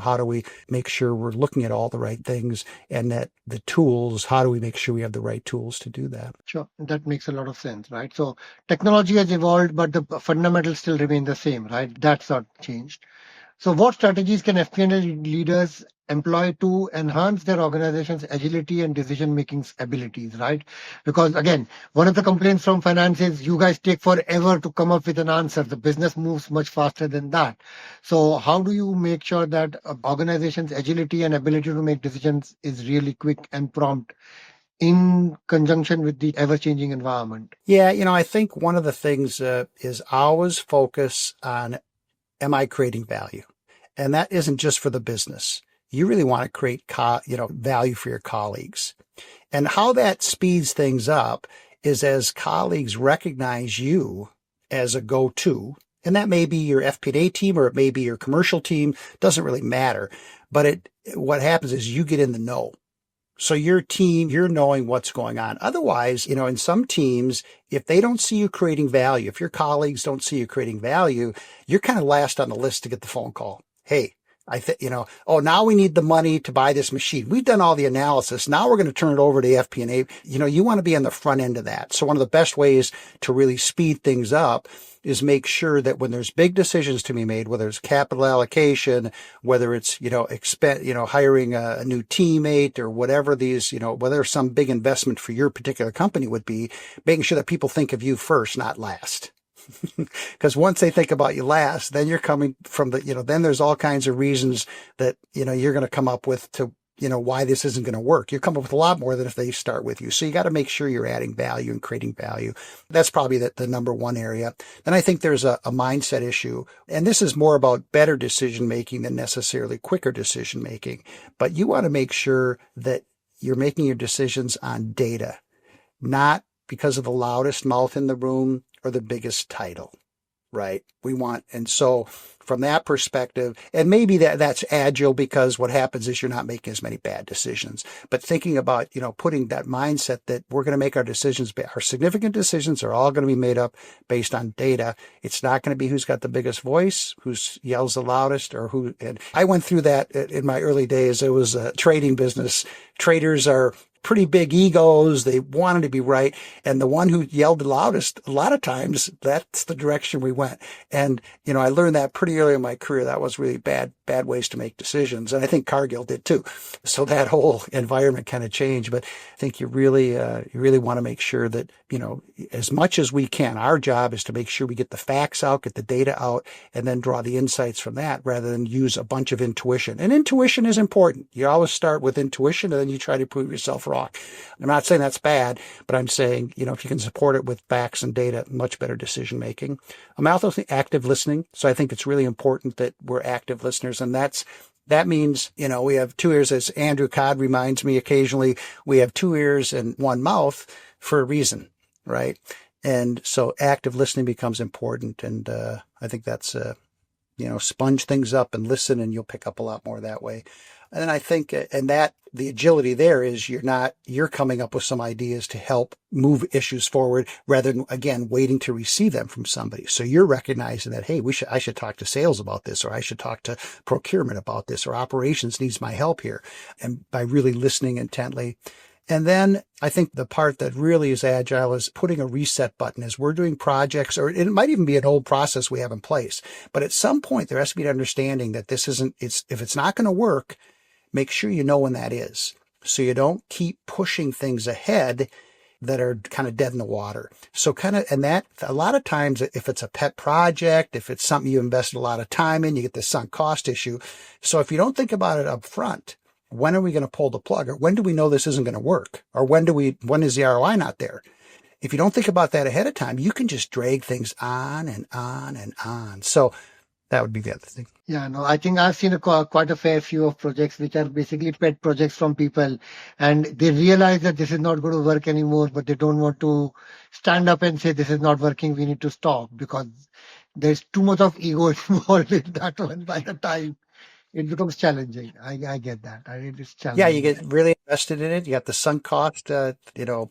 Speaker 1: How do we make sure we're looking at all the right things, and that the tools, how do we make sure we have the right tools to do that?
Speaker 2: Sure. That makes a lot of sense, right? So technology has evolved, but the fundamentals still remain the same, right? That's not changed. So what strategies can FP&A leaders employ to enhance their organization's agility and decision-making abilities, right? Because again, one of the complaints from finance is you guys take forever to come up with an answer. The business moves much faster than that. So how do you make sure that organization's agility and ability to make decisions is really quick and prompt in conjunction with the ever-changing environment?
Speaker 1: Yeah, I think one of the things is always focus on, am I creating value? And that isn't just for the business. You really want to create, value for your colleagues. And how that speeds things up is as colleagues recognize you as a go-to, and that may be your FP&A team or it may be your commercial team, doesn't really matter. But what happens is you get in the know. So your team, you're knowing what's going on. Otherwise, in some teams, if they don't see you creating value, if your colleagues don't see you creating value, you're kind of last on the list to get the phone call. Hey, now we need the money to buy this machine. We've done all the analysis. Now we're going to turn it over to FP&A. You want to be on the front end of that. So one of the best ways to really speed things up is make sure that when there's big decisions to be made, whether it's capital allocation, whether it's, hiring a new teammate or whatever whether some big investment for your particular company would be, making sure that people think of you first, not last. Because once they think about you last, then you're coming from then there's all kinds of reasons that, you're going to come up with to, why this isn't going to work. You come up with a lot more than if they start with you. So you got to make sure you're adding value and creating value. That's probably the number one area. Then I think there's a mindset issue. And this is more about better decision making than necessarily quicker decision making. But you want to make sure that you're making your decisions on data, not because of the loudest mouth in the room or the biggest title, right? And so from that perspective, and maybe that's agile because what happens is you're not making as many bad decisions, but thinking about, putting that mindset that we're going to make our decisions, our significant decisions are all going to be made up based on data. It's not going to be who's got the biggest voice, who yells the loudest, or who, and I went through that in my early days. It was a trading business. Traders are pretty big egos. They wanted to be right. And the one who yelled the loudest, a lot of times, that's the direction we went. And, I learned that pretty early in my career. That was really bad ways to make decisions. And I think Cargill did too. So that whole environment kind of changed. But I think you really want to make sure that, as much as we can, our job is to make sure we get the facts out, get the data out, and then draw the insights from that rather than use a bunch of intuition. And intuition is important. You always start with intuition and then you try to prove yourself wrong. I'm not saying that's bad, but I'm saying, if you can support it with facts and data, much better decision making. I'm also active listening. So I think it's really important that we're active listeners. And that means, we have 2 ears, as Andrew Codd reminds me occasionally, we have 2 ears and 1 mouth for a reason, right? And so active listening becomes important. And I think that's, sponge things up and listen, and you'll pick up a lot more that way. And then I think, and that the agility there is you're coming up with some ideas to help move issues forward rather than, again, waiting to receive them from somebody. So you're recognizing that, hey, I should talk to sales about this, or I should talk to procurement about this, or operations needs my help here. And by really listening intently. And then I think the part that really is agile is putting a reset button as we're doing projects, or it might even be an old process we have in place. But at some point, there has to be an understanding that if it's not going to work, make sure you know when that is. So you don't keep pushing things ahead that are kind of dead in the water. So and that a lot of times, if it's a pet project, if it's something you invested a lot of time in, you get the sunk cost issue. So if you don't think about it up front, when are we going to pull the plug? Or when do we know this isn't going to work? Or when is the ROI not there? If you don't think about that ahead of time, you can just drag things on and on and on. So that would be the other thing.
Speaker 2: Yeah, no, I think I've seen quite a fair few of projects which are basically pet projects from people, and they realize that this is not going to work anymore, but they don't want to stand up and say this is not working, we need to stop, because there's too much of ego involved in that one by the time it becomes challenging. I get that. It is challenging.
Speaker 1: Yeah, you get really invested in it. You got the sunk cost,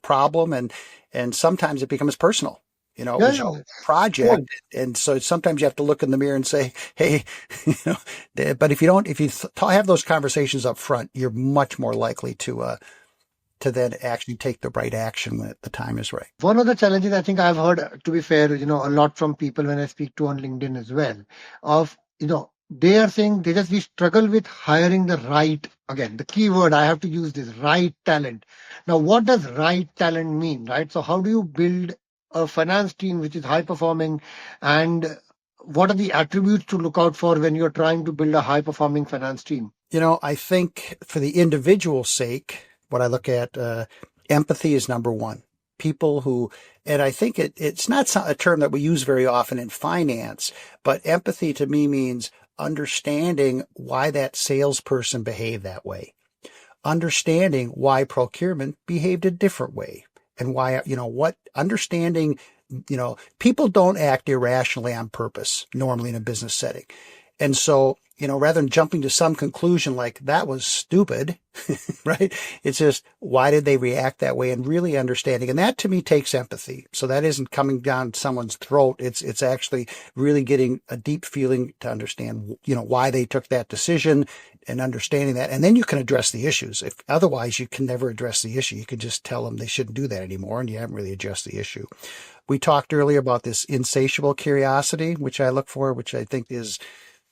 Speaker 1: problem, and sometimes it becomes personal. It was a project. Cool. And so sometimes you have to look in the mirror and say, hey, but if you have those conversations up front, you're much more likely to then actually take the right action when the time is right.
Speaker 2: One of the challenges I think I've heard, to be fair, a lot from people when I speak to on LinkedIn as well, they are saying we struggle with hiring the right, again, the key word I have to use this, right talent. Now, what does right talent mean, right? So how do you build a finance team which is high performing, and what are the attributes to look out for when you're trying to build a high performing finance team?
Speaker 1: I think for the individual's sake, what I look at, empathy is number one. People who, and I think it's not a term that we use very often in finance, but empathy to me means understanding why that salesperson behaved that way, understanding why procurement behaved a different way, and why, understanding, people don't act irrationally on purpose normally in a business setting. And so, rather than jumping to some conclusion like that was stupid, right? It's just, why did they react that way, and really understanding. And that to me takes empathy. So that isn't coming down someone's throat. It's actually really getting a deep feeling to understand, why they took that decision and understanding that. And then you can address the issues. If otherwise you can never address the issue. You can just tell them they shouldn't do that anymore, and you haven't really addressed the issue. We talked earlier about this insatiable curiosity, which I look for, which I think is,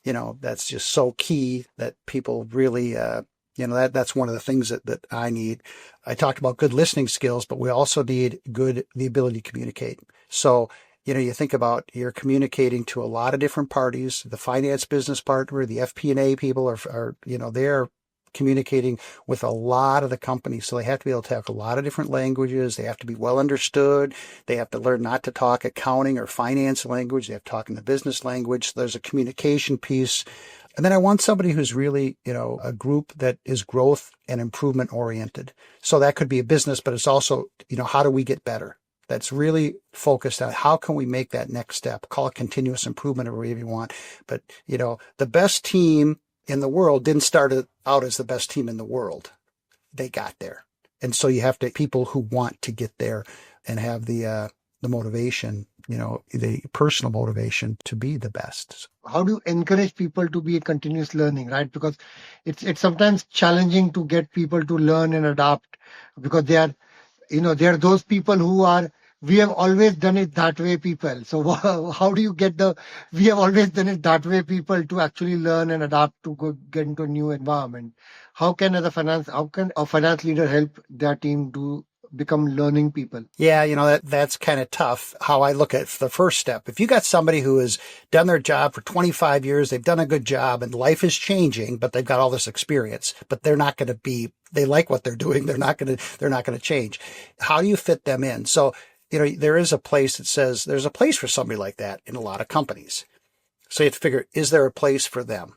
Speaker 1: that's just so key that people really, that's one of the things that I need. I talked about good listening skills, but we also need the ability to communicate. So, you think about, you're communicating to a lot of different parties. The finance business partner, the FP&A people are they're communicating with a lot of the companies. So they have to be able to talk a lot of different languages. They have to be well understood. They have to learn not to talk accounting or finance language. They have to talk in the business language. So there's a communication piece. And then I want somebody who's really, a group that is growth and improvement oriented. So that could be a business, but it's also, how do we get better? That's really focused on how can we make that next step, call it continuous improvement or whatever you want. But, the best team in the world didn't start out as the best team in the world. They got there. And so you have to people who want to get there and have the motivation, the personal motivation to be the best.
Speaker 2: How do you encourage people to be a continuous learning, right? Because it's sometimes challenging to get people to learn and adapt, because they are those people who are, we have always done it that way people. So how do you get we have always done it that way people to actually learn and adapt to get into a new environment? How can a finance leader help their team to become learning people?
Speaker 1: Yeah, that's kind of tough. How I look at the first step. If you got somebody who has done their job for 25 years, they've done a good job and life is changing, but they've got all this experience, but they're not going to they like what they're doing. They're not going to change. How do you fit them in? So, there is a place that says there's a place for somebody like that in a lot of companies. So you have to figure, is there a place for them?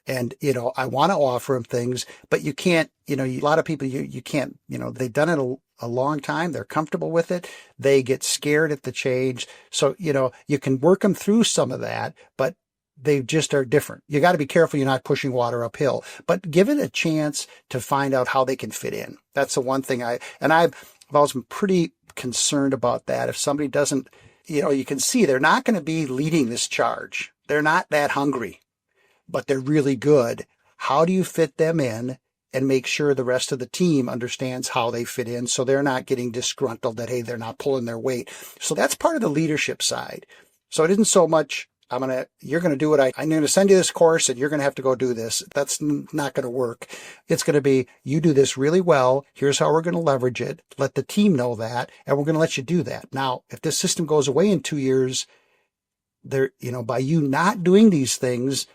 Speaker 1: And, I want to offer them things, but you can't, a lot of people, you can't, they've done it a long time. They're comfortable with it. They get scared at the change. So, you can work them through some of that, but they just are different. You got to be careful you're not pushing water uphill, but give it a chance to find out how they can fit in. That's the one thing I've always been pretty concerned about that. If somebody doesn't, you can see they're not going to be leading this charge. They're not that hungry, but they're really good. How do you fit them in and make sure the rest of the team understands how they fit in so they're not getting disgruntled that, hey, they're not pulling their weight. So that's part of the leadership side. So it isn't so much, you're going to do what I'm going to send you this course and you're going to have to go do this. That's not going to work. It's going to be, you do this really well. Here's how we're going to leverage it. Let the team know that, and we're going to let you do that. Now, if this system goes away in 2 years, by you not doing these things,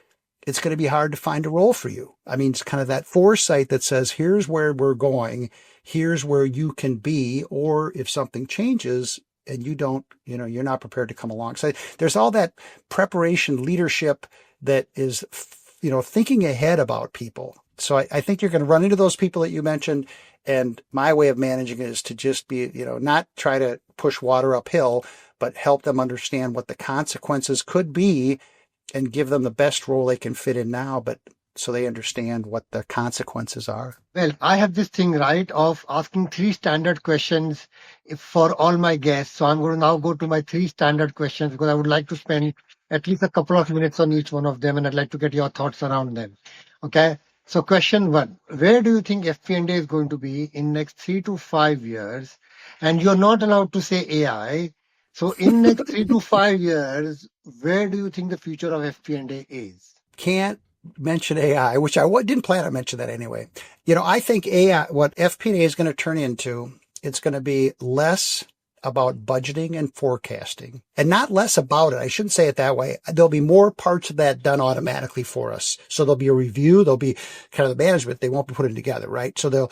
Speaker 1: it's going to be hard to find a role for you. I mean, it's kind of that foresight that says, here's where we're going. Here's where you can be. Or if something changes and you don't, you're not prepared to come along. So there's all that preparation leadership that is, thinking ahead about people. So I think you're going to run into those people that you mentioned. And my way of managing it is to just be, not try to push water uphill, but help them understand what the consequences could be and give them the best role they can fit in now, but so they understand what the consequences are.
Speaker 2: Well, I have this thing, right, of asking 3 standard questions for all my guests. So I'm going to now go to my 3 standard questions because I would like to spend at least a couple of minutes on each one of them, and I'd like to get your thoughts around them. Okay. So question 1, where do you think FP&A is going to be in next 3 to 5 years? And you're not allowed to say AI. So in next 3 to 5 years, where do you think the future of FP&A is?
Speaker 1: Can't mention AI, which I didn't plan to mention that anyway. I think AI, what FP&A is going to turn into, it's going to be less about budgeting and forecasting, and not less about it. I shouldn't say it that way. There'll be more parts of that done automatically for us. So there'll be a review. There'll be kind of the management. They won't be putting together, right? So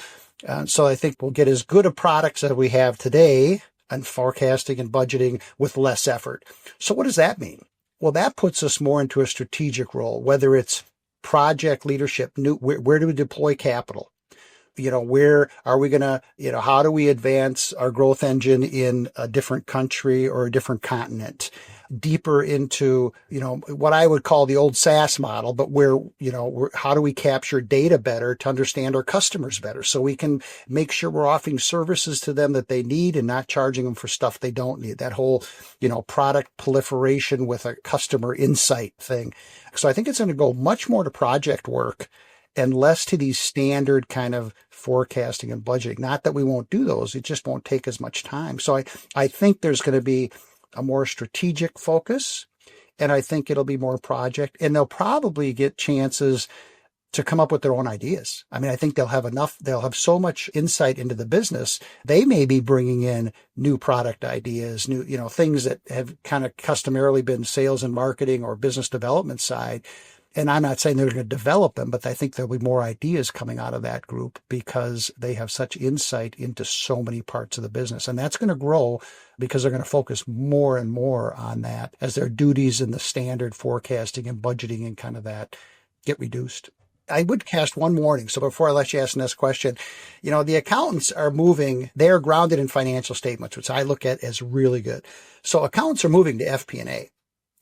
Speaker 1: so I think we'll get as good of products as we have today and forecasting and budgeting with less effort. So what does that mean? Well, that puts us more into a strategic role, whether it's project leadership, where do we deploy capital? Where are we going to, how do we advance our growth engine in a different country or a different continent? Deeper into, what I would call the old SaaS model, but how do we capture data better to understand our customers better so we can make sure we're offering services to them that they need and not charging them for stuff they don't need. That whole, product proliferation with a customer insight thing. So I think it's going to go much more to project work and less to these standard kind of forecasting and budgeting. Not that we won't do those, it just won't take as much time. So I think there's going to be a more strategic focus, and I think it'll be more project, and they'll probably get chances to come up with their own ideas. I mean, I think they'll have so much insight into the business. They may be bringing in new product ideas, new, things that have kind of customarily been sales and marketing or business development side. And I'm not saying they're going to develop them, but I think there'll be more ideas coming out of that group because they have such insight into so many parts of the business. And that's going to grow because they're going to focus more and more on that as their duties in the standard forecasting and budgeting and kind of that get reduced. I would cast one warning. So before I let you ask the next question, the accountants are moving, they are grounded in financial statements, which I look at as really good. So accountants are moving to FP&A.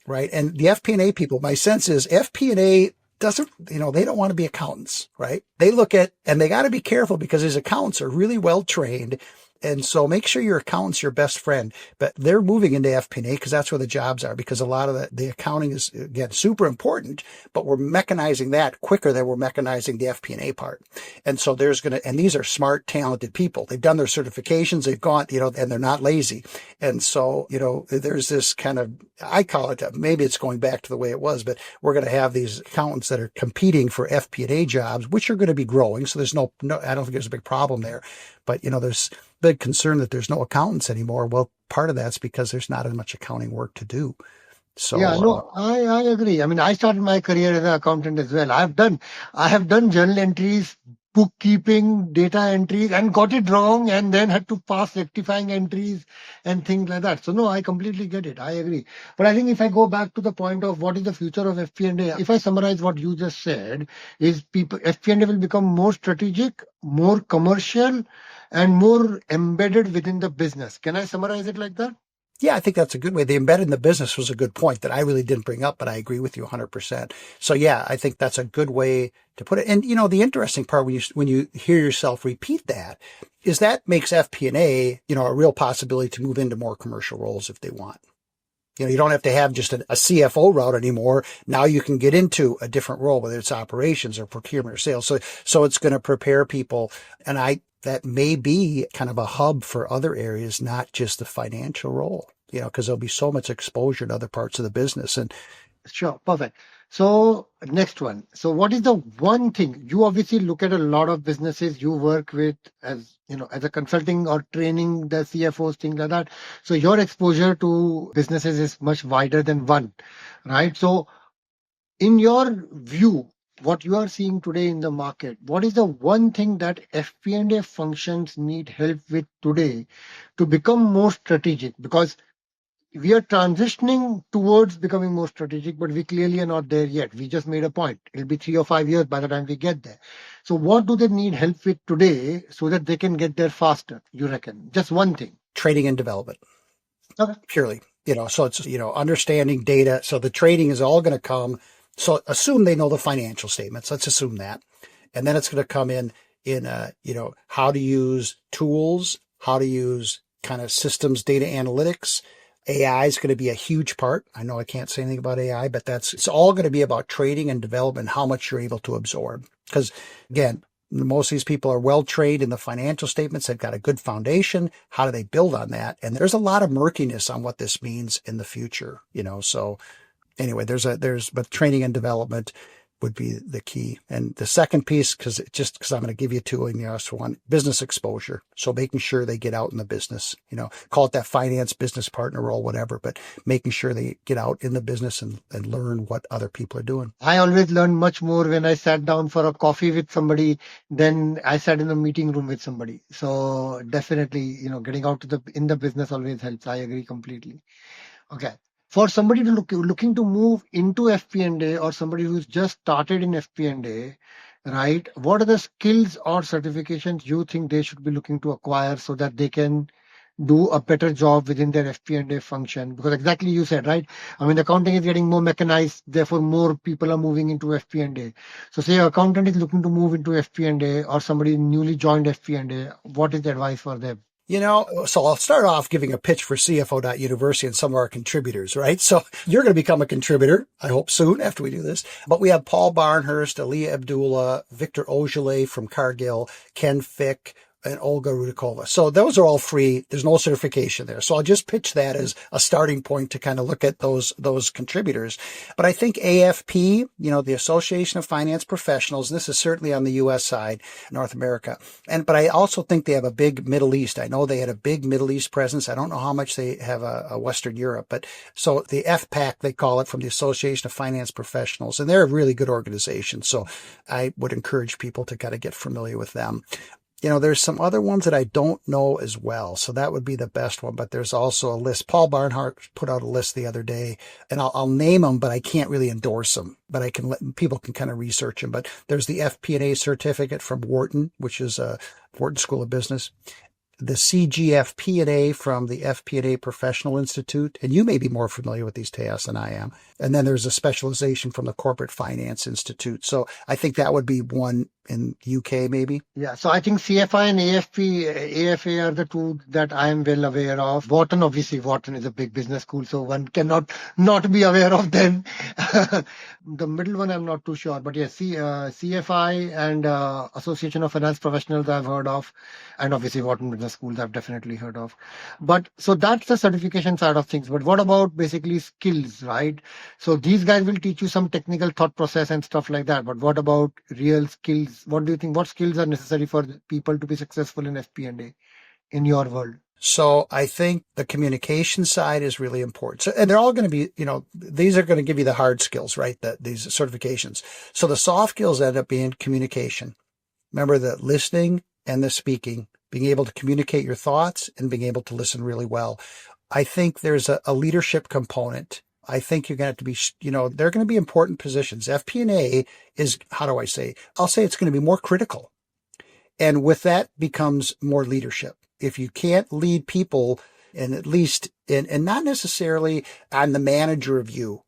Speaker 1: Right. And the FP&A people, my sense is FP&A doesn't, they don't want to be accountants, right? They look at, and they got to be careful because these accountants are really well trained. And so make sure your accountant's your best friend, but they're moving into FP&A because that's where the jobs are, because a lot of the accounting is, again, super important, but we're mechanizing that quicker than we're mechanizing the FP&A part. And so and these are smart, talented people. They've done their certifications, they've gone, and they're not lazy. And so, there's this kind of, I call it, maybe it's going back to the way it was, but we're going to have these accountants that are competing for FP&A jobs, which are going to be growing. So there's no, I don't think there's a big problem there, but there's big concern that there's no accountants anymore. Well, part of that's because there's not as much accounting work to do. So
Speaker 2: yeah, no, I agree. I mean, I started my career as an accountant as well. I have done journal entries, bookkeeping, data entries, and got it wrong, and then had to pass rectifying entries and things like that. So no, I completely get it. I agree. But I think if I go back to the point of what is the future of FP&A, if I summarize what you just said, is FP&A will become more strategic, more commercial, and more embedded within the business. Can I summarize it like that?
Speaker 1: Yeah, I think that's a good way. The embedded in the business was a good point that I really didn't bring up, but I agree with you 100%. So yeah, I think that's a good way to put it. And the interesting part when you hear yourself repeat that is that makes FP&A, a real possibility to move into more commercial roles if they want. You don't have to have just a CFO route anymore. Now you can get into a different role, whether it's operations or procurement or sales. So it's going to prepare people. And that may be kind of a hub for other areas, not just the financial role, because there'll be so much exposure to other parts of the business. And
Speaker 2: sure, perfect. So next one. So what is the one thing you obviously look at a lot of businesses you work with as a consulting or training the CFOs, things like that. So your exposure to businesses is much wider than one, right? So in your view, what you are seeing today in the market, what is the one thing that FP&A functions need help with today to become more strategic? Because we are transitioning towards becoming more strategic, but we clearly are not there yet. We just made a point. It'll be 3 or 5 years by the time we get there. So what do they need help with today so that they can get there faster, you reckon? Just one thing.
Speaker 1: Training and development.
Speaker 2: Okay.
Speaker 1: Purely, so it's, understanding data. So the training is all going to come. So assume they know the financial statements. Let's assume that. And then it's going to come in how to use tools, how to use kind of systems, data analytics. AI is going to be a huge part. I know I can't say anything about AI, but it's all going to be about training and development, how much you're able to absorb. Because again, most of these people are well trained in the financial statements. They've got a good foundation. How do they build on that? And there's a lot of murkiness on what this means in the future, so anyway, but training and development would be the key. And the second piece, because I'm going to give you two in the last one, business exposure. So making sure they get out in the business, call it that finance business partner role, whatever, but making sure they get out in the business and learn what other people are doing.
Speaker 2: I always learn much more when I sat down for a coffee with somebody than I sat in a meeting room with somebody. So definitely, getting out in the business always helps. I agree completely. Okay. For somebody to looking to move into FP&A or somebody who's just started in FP&A, right? What are the skills or certifications you think they should be looking to acquire so that they can do a better job within their FP&A function? Because exactly you said, right? I mean, accounting is getting more mechanized, therefore more people are moving into FP&A. So say an accountant is looking to move into FP&A or somebody newly joined FP&A, what is the advice for them?
Speaker 1: So I'll start off giving a pitch for CFO University and some of our contributors, right? So you're going to become a contributor, I hope soon after we do this. But we have Paul Barnhurst, Ali Abdullah, Victor Ojale from Cargill, Ken Fick, and Olga Rudakova. So those are all free. There's no certification there. So I'll just pitch that as a starting point to kind of look at those contributors. But I think AFP, the Association of Finance Professionals, this is certainly on the U.S. side, North America. But I also think they have a big Middle East. I know they had a big Middle East presence. I don't know how much they have a Western Europe, but so the FPAC, they call it, from the Association of Finance Professionals, and they're a really good organization. So I would encourage people to kind of get familiar with them. There's some other ones that I don't know as well. So that would be the best one. But there's also a list. Paul Barnhart put out a list the other day, and I'll name them, but I can't really endorse them. But people can kind of research them. But there's the FP&A certificate from Wharton, which is a Wharton School of Business. The CGFP&A from the FP&A Professional Institute. And you may be more familiar with these, Tejas, than I am. And then there's a specialization from the Corporate Finance Institute. So I think that would be one in UK, maybe.
Speaker 2: Yeah, so I think CFI and AFA are the two that I am well aware of. Wharton is a big business school, so one cannot not be aware of them. The middle one I'm not too sure, but yes, CFI and Association of Finance Professionals I've heard of, and obviously Wharton Business Schools I've definitely heard of. But so that's the certification side of things. But what about basically skills, right? So these guys will teach you some technical thought process and stuff like that. But what about real skills? What do you think? What skills are necessary for people to be successful in FP&A in your world?
Speaker 1: So I think the communication side is really important. So, and they're all going to be, these are going to give you the hard skills, right? These certifications. So the soft skills end up being communication. Remember the listening and the speaking, being able to communicate your thoughts and being able to listen really well. I think there's a leadership component. I think you're going to be, they're going to be important positions. FP&A is, I'll say it's going to be more critical. And with that becomes more leadership. If you can't lead people, and at least, and not necessarily I'm the manager of you,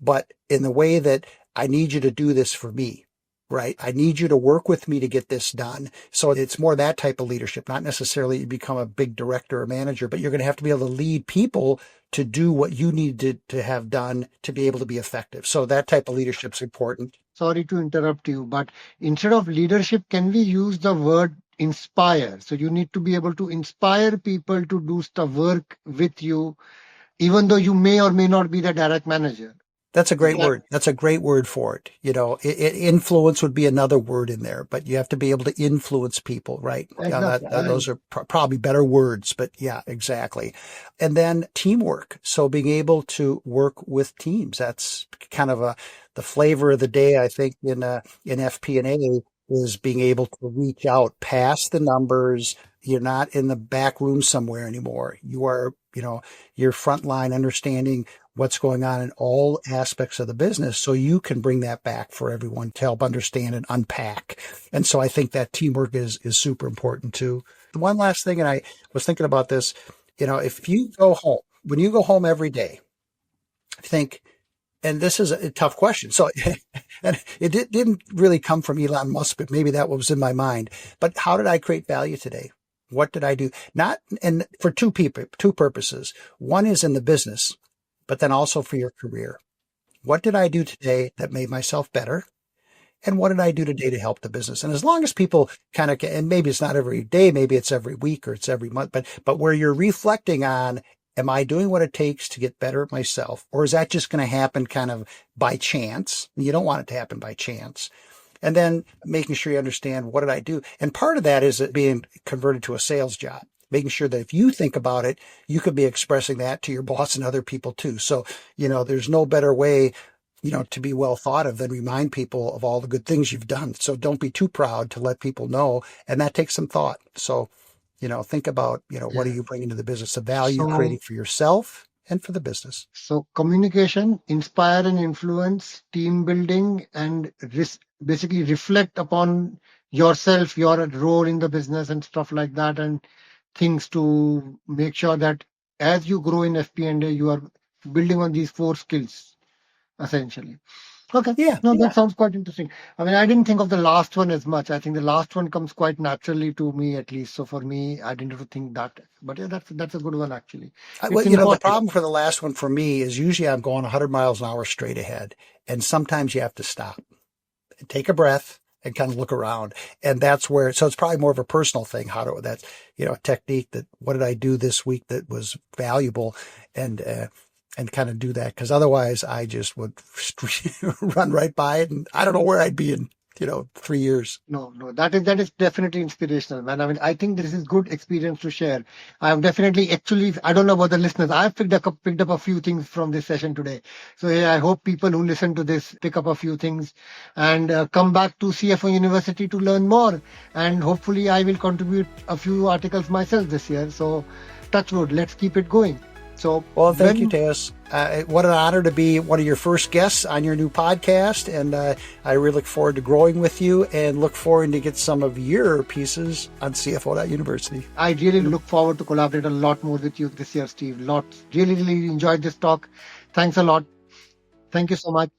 Speaker 1: but in the way that I need you to do this for me. right? I need you to work with me to get this done. So it's more that type of leadership, not necessarily you become a big director or manager, but you're going to have to be able to lead people to do what you need to have done to be able to be effective. So that type of leadership is important.
Speaker 2: Sorry to interrupt you, but instead of leadership, can we use the word inspire? So you need to be able to inspire people to do stuff, work with you, even though you may or may not be the direct manager.
Speaker 1: That's a great word. That's a great word for it. Influence would be another word in there, but you have to be able to influence people, right?
Speaker 2: Exactly.
Speaker 1: Those are probably better words, but yeah, exactly. And then teamwork. So being able to work with teams, that's kind of the flavor of the day, I think, in FP&A is being able to reach out past the numbers. You're not in the back room somewhere anymore. You are, your frontline understanding what's going on in all aspects of the business so you can bring that back for everyone to help understand and unpack. And so I think that teamwork is super important too. One last thing, and I was thinking about this, if you go home, when you go home every day, think, and this is a tough question. So and it didn't really come from Elon Musk, but maybe that was in my mind. But how did I create value today? What did I do? And for two purposes. One is in the business, but then also for your career. What did I do today that made myself better? And what did I do today to help the business? And as long as people kind of, and maybe it's not every day, maybe it's every week or it's every month, but where you're reflecting on, am I doing what it takes to get better at myself? Or is that just going to happen kind of by chance? You don't want it to happen by chance. And then making sure you understand, what did I do? And part of that is it being converted to a sales job, making sure that if you think about it, you could be expressing that to your boss and other people too. So, there's no better way, to be well thought of than remind people of all the good things you've done. So don't be too proud to let people know. And that takes some thought. So, think about, what are you bringing to the business, the value you're creating for yourself and for the business.
Speaker 2: So communication, inspire and influence, team building, and basically reflect upon yourself, your role in the business and stuff like that, and things to make sure that as you grow in FP&A, you are building on these 4 skills, essentially. Okay.
Speaker 1: Yeah.
Speaker 2: That sounds quite interesting. I mean, I didn't think of the last one as much. I think the last one comes quite naturally to me, at least. So for me, I didn't even think that. But yeah, that's a good one, actually.
Speaker 1: The problem for the last one for me is usually I'm going 100 miles an hour straight ahead. And sometimes you have to stop and take a breath and kind of look around. And that's where, so it's probably more of a personal thing. That's, a technique that, what did I do this week that was valuable? And kind of do that, because otherwise I just would run right by it, and I don't know where I'd be in 3 years.
Speaker 2: No, that is definitely inspirational, man. I mean, I think this is good experience to share. I have definitely, actually, I don't know about the listeners, I've picked up a few things from this session today. So yeah, I hope people who listen to this pick up a few things and come back to CFO University to learn more. And hopefully I will contribute a few articles myself this year. So touch wood, let's keep it going. So,
Speaker 1: well, thank you, Tejas. What an honor to be one of your first guests on your new podcast. And I really look forward to growing with you and look forward to get some of your pieces on CFO University.
Speaker 2: I really look forward to collaborate a lot more with you this year, Steve. Lots. Really enjoyed this talk. Thanks a lot. Thank you so much.